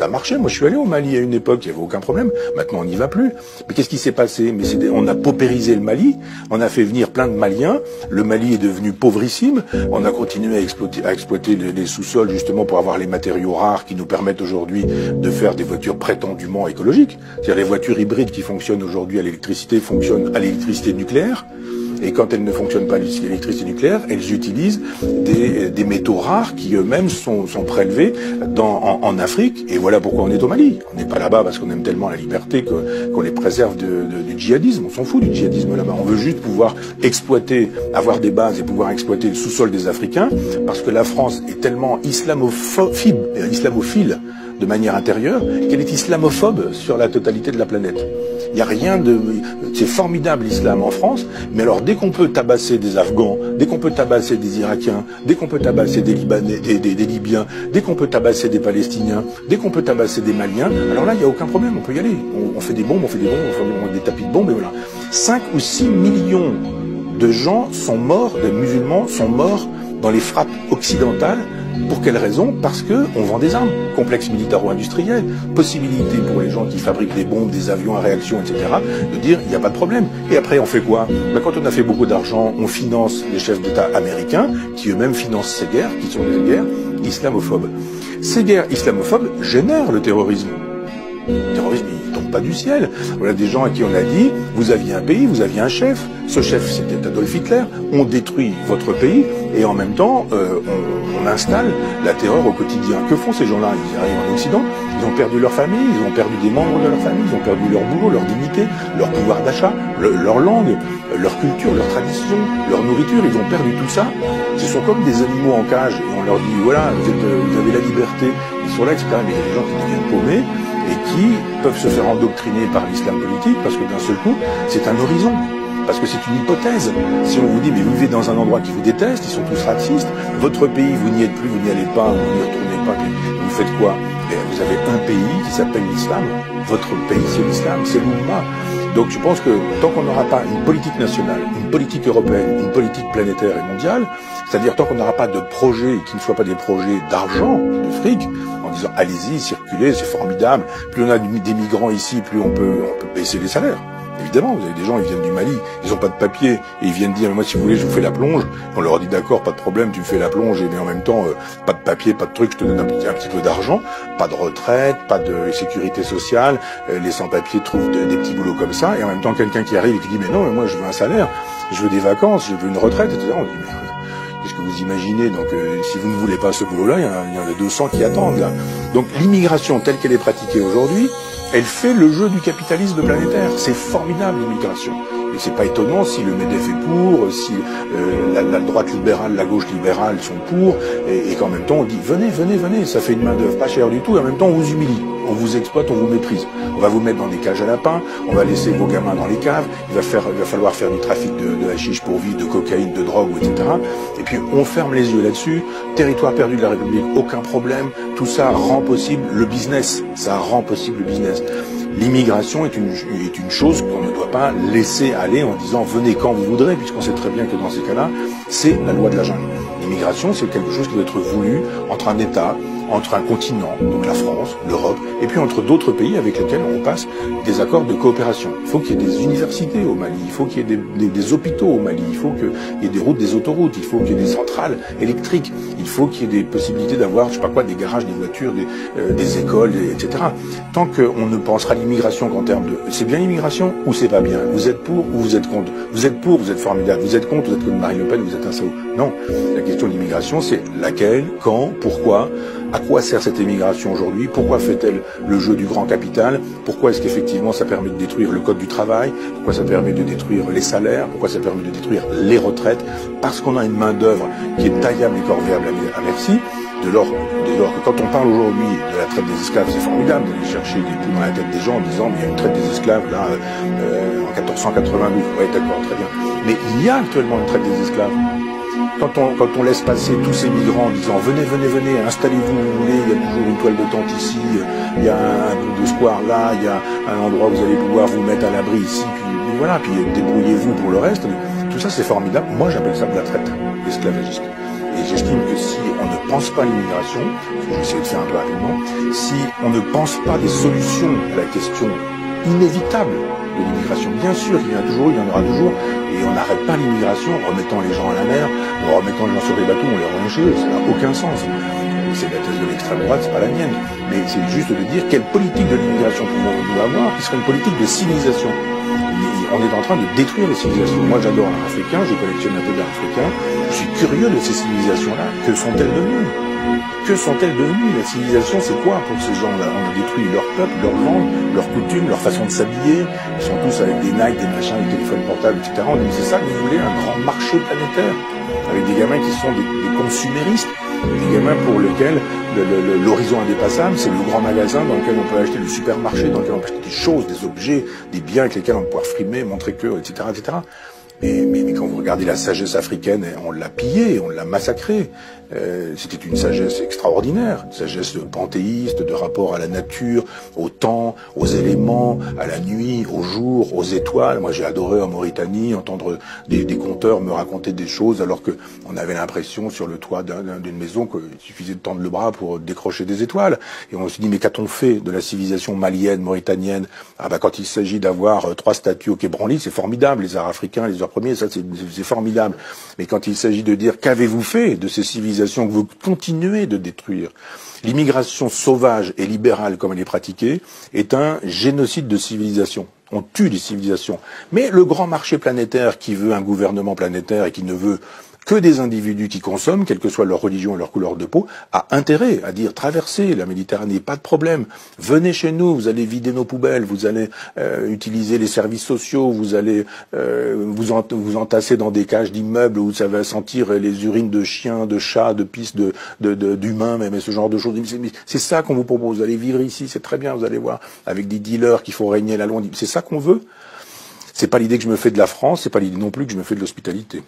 ça marchait. Moi, je suis allé au Mali à une époque, il n'y avait aucun problème. Maintenant, on n'y va plus. Mais qu'est-ce qui s'est passé? On a paupérisé le Mali, on a fait venir plein de Maliens. Le Mali est devenu pauvrissime. On a continué à exploiter les sous-sols justement pour avoir les matériaux rares qui nous permettent aujourd'hui de faire des voitures prétendument écologiques. C'est-à-dire les voitures hybrides qui fonctionnent aujourd'hui à l'électricité fonctionnent à l'électricité nucléaire. Et quand elles ne fonctionnent pas à l'électricité nucléaire, elles utilisent des métaux rares qui eux-mêmes sont prélevés en Afrique. Et voilà pourquoi on est au Mali. On n'est pas là-bas parce qu'on aime tellement la liberté qu'on les préserve du djihadisme. On s'en fout du djihadisme là-bas. On veut juste pouvoir exploiter, avoir des bases et pouvoir exploiter le sous-sol des Africains, parce que la France est tellement islamophile de manière intérieure qu'elle est islamophobe sur la totalité de la planète. Il n'y a rien de... C'est formidable l'islam en France, mais alors dès qu'on peut tabasser des Afghans, dès qu'on peut tabasser des Irakiens, dès qu'on peut tabasser des Libanais, des Libyens, dès qu'on peut tabasser des Palestiniens, dès qu'on peut tabasser des Maliens, alors là, il n'y a aucun problème, on peut y aller. On fait des bombes, on fait des tapis de bombes, et voilà. 5 ou 6 millions de gens sont morts, des musulmans sont morts dans les frappes occidentales. Pour quelle raison? Parce que on vend des armes, complexe militaro-industriel, possibilité pour les gens qui fabriquent des bombes, des avions à réaction, etc., de dire il n'y a pas de problème. Et après on fait quoi? Ben, quand on a fait beaucoup d'argent, on finance les chefs d'État américains, qui eux-mêmes financent ces guerres, qui sont des guerres islamophobes. Ces guerres islamophobes génèrent le terrorisme. Le terrorisme, il ne tombe pas du ciel. Voilà des gens à qui on a dit, vous aviez un pays, vous aviez un chef. Ce chef, c'était Adolf Hitler. On détruit votre pays et en même temps, on installe la terreur au quotidien. Que font ces gens-là? Ils arrivent en Occident, ils ont perdu leur famille, ils ont perdu des membres de leur famille, ils ont perdu leur boulot, leur dignité, leur pouvoir d'achat, leur langue, leur culture, leur tradition, leur nourriture. Ils ont perdu tout ça. Ce sont comme des animaux en cage et on leur dit, voilà, vous avez la liberté. Ils sont là, etc. Mais il y a des gens qui deviennent paumés et qui peuvent se faire endoctriner par l'islam politique parce que d'un seul coup, c'est un horizon. Parce que c'est une hypothèse. Si on vous dit, mais vous vivez dans un endroit qui vous déteste, ils sont tous racistes, votre pays, vous n'y êtes plus, vous n'y allez pas, vous n'y retournez pas, vous faites quoi? Et vous avez un pays qui s'appelle l'islam. Votre pays, c'est l'islam, c'est l'Oumma. Donc je pense que tant qu'on n'aura pas une politique nationale, une politique européenne, une politique planétaire et mondiale, c'est-à-dire tant qu'on n'aura pas de projets qui ne soient pas des projets d'argent, de fric, en disant allez-y, circulez, c'est formidable, plus on a des migrants ici, plus on peut baisser les salaires. Évidemment, vous avez des gens, ils viennent du Mali, ils n'ont pas de papier, et ils viennent dire, moi si vous voulez, je vous fais la plonge. On leur dit d'accord, pas de problème, tu me fais la plonge, et mais en même temps, pas de papier, pas de truc, je te donne un petit peu d'argent, pas de retraite, pas de sécurité sociale, les sans-papiers trouvent des petits boulots comme ça, et en même temps, quelqu'un qui arrive et qui dit, mais non, mais moi je veux un salaire, je veux des vacances, je veux une retraite, etc. On dit, mais qu'est-ce que vous imaginez? Donc, si vous ne voulez pas ce boulot-là, il y en a 200 qui attendent, là. Donc, l'immigration telle qu'elle est pratiquée aujourd'hui, elle fait le jeu du capitalisme planétaire. C'est formidable, l'immigration. Et c'est pas étonnant si le MEDEF est pour, si la droite libérale, la gauche libérale sont pour, et qu'en même temps on dit venez, venez, venez, ça fait une main d'œuvre pas chère du tout, et en même temps on vous humilie, on vous exploite, on vous méprise. On va vous mettre dans des cages à lapins, on va laisser vos gamins dans les caves, il va falloir faire du trafic de hashish pour vivre, de cocaïne, de drogue, etc. Et puis on ferme les yeux là-dessus, territoire perdu de la République, aucun problème, tout ça rend possible le business, ça rend possible le business. L'immigration est une chose qu'on ne doit pas laisser aller en disant venez quand vous voudrez, puisqu'on sait très bien que dans ces cas-là, c'est la loi de la jungle. L'immigration, c'est quelque chose qui doit être voulu entre un État, entre un continent, donc la France, l'Europe, et puis entre d'autres pays avec lesquels on passe des accords de coopération. Il faut qu'il y ait des universités au Mali, il faut qu'il y ait des hôpitaux au Mali, il faut qu'il y ait des routes, des autoroutes, il faut qu'il y ait des centrales électriques, il faut qu'il y ait des possibilités d'avoir, je sais pas quoi, des garages, des voitures, des écoles, etc. Tant qu'on ne pensera l'immigration qu'en termes de c'est bien l'immigration ou c'est pas bien, vous êtes pour ou vous êtes contre, vous êtes pour, vous êtes formidable, vous êtes contre, vous êtes comme Marine Le Pen, vous êtes un salaud. Non, la question de l'immigration, c'est laquelle, quand, pourquoi, à quoi sert cette immigration aujourd'hui, pourquoi fait-elle le jeu du grand capital, pourquoi est-ce qu'effectivement ça permet de détruire le code du travail, pourquoi ça permet de détruire les salaires, pourquoi ça permet de détruire les retraites, parce qu'on a une main d'œuvre qui est taillable et corvéable à merci. Dès lors que quand on parle aujourd'hui de la traite des esclaves, c'est formidable d'aller chercher des coups dans la tête des gens en disant mais il y a une traite des esclaves là en 1492. Ouais, d'accord, très bien. Mais il y a actuellement une traite des esclaves. Quand on laisse passer tous ces migrants en disant venez, venez, venez, installez-vous où vous voulez, il y a toujours une toile de tente ici, il y a un bout de square là, il y a un endroit où vous allez pouvoir vous mettre à l'abri ici, puis voilà, puis débrouillez-vous pour le reste. Tout ça c'est formidable. Moi j'appelle ça de la traite esclavagiste. Et j'estime que si on ne pense pas à l'immigration, je vais essayer de faire un peu rapidement, si on ne pense pas des solutions à la question inévitable de l'immigration. Bien sûr, il y en a toujours, il y en aura toujours, et on n'arrête pas l'immigration en remettant les gens à la mer, en remettant les gens sur les bateaux, on les remet chez eux, ça n'a aucun sens. C'est la thèse de l'extrême droite, c'est pas la mienne. Mais c'est juste de dire quelle politique de l'immigration pouvons-nous avoir, qui serait une politique de civilisation. On est en train de détruire les civilisations. Moi, j'adore l'art africain, je collectionne un peu d'art africain. Je suis curieux de ces civilisations-là. Que sont-elles devenues? Que sont-elles devenues? La civilisation, c'est quoi pour ces gens-là? On a détruit leur peuple, leur langue, leurs coutumes, leur façon de s'habiller. Ils sont tous avec des Nike, des machins, des téléphones portables, etc. On dit, c'est ça que vous voulez, un grand marché planétaire? Avec des gamins qui sont des consuméristes. Des gamins pour lesquels l'horizon indépassable, c'est le grand magasin dans lequel on peut acheter le supermarché, dans lequel on peut acheter des choses, des objets, des biens avec lesquels on peut pouvoir frimer, montrer que, etc., etc. Mais quand vous regardez la sagesse africaine, on l'a pillée, on l'a massacrée. C'était une sagesse extraordinaire, une sagesse panthéiste, de rapport à la nature, au temps, aux éléments, à la nuit, au jour, aux étoiles. Moi, j'ai adoré en Mauritanie entendre des conteurs me raconter des choses, alors que on avait l'impression sur le toit d'une maison qu'il suffisait de tendre le bras pour décrocher des étoiles. Et on se dit, mais qu'a-t-on fait de la civilisation malienne, mauritanienne? Ah bah, quand il s'agit d'avoir 3 statues au Quai Branly, c'est formidable. Les arts africains, les arts premiers, ça c'est formidable. Mais quand il s'agit de dire qu'avez-vous fait de ces civilisations que vous continuez de détruire? L'immigration sauvage et libérale, comme elle est pratiquée, est un génocide de civilisation. On tue des civilisations. Mais le grand marché planétaire qui veut un gouvernement planétaire et qui ne veut que des individus qui consomment, quelle que soit leur religion et leur couleur de peau, a intérêt à dire traversez la Méditerranée, pas de problème. Venez chez nous, vous allez vider nos poubelles, vous allez utiliser les services sociaux, vous allez vous entasser dans des cages d'immeubles où ça va sentir les urines de chiens, de chats, de pisse, d'humains, même, et ce genre de choses. C'est ça qu'on vous propose. Vous allez vivre ici, c'est très bien, vous allez voir, avec des dealers qui font régner la loi. C'est ça qu'on veut. C'est pas l'idée que je me fais de la France, c'est pas l'idée non plus que je me fais de l'hospitalité.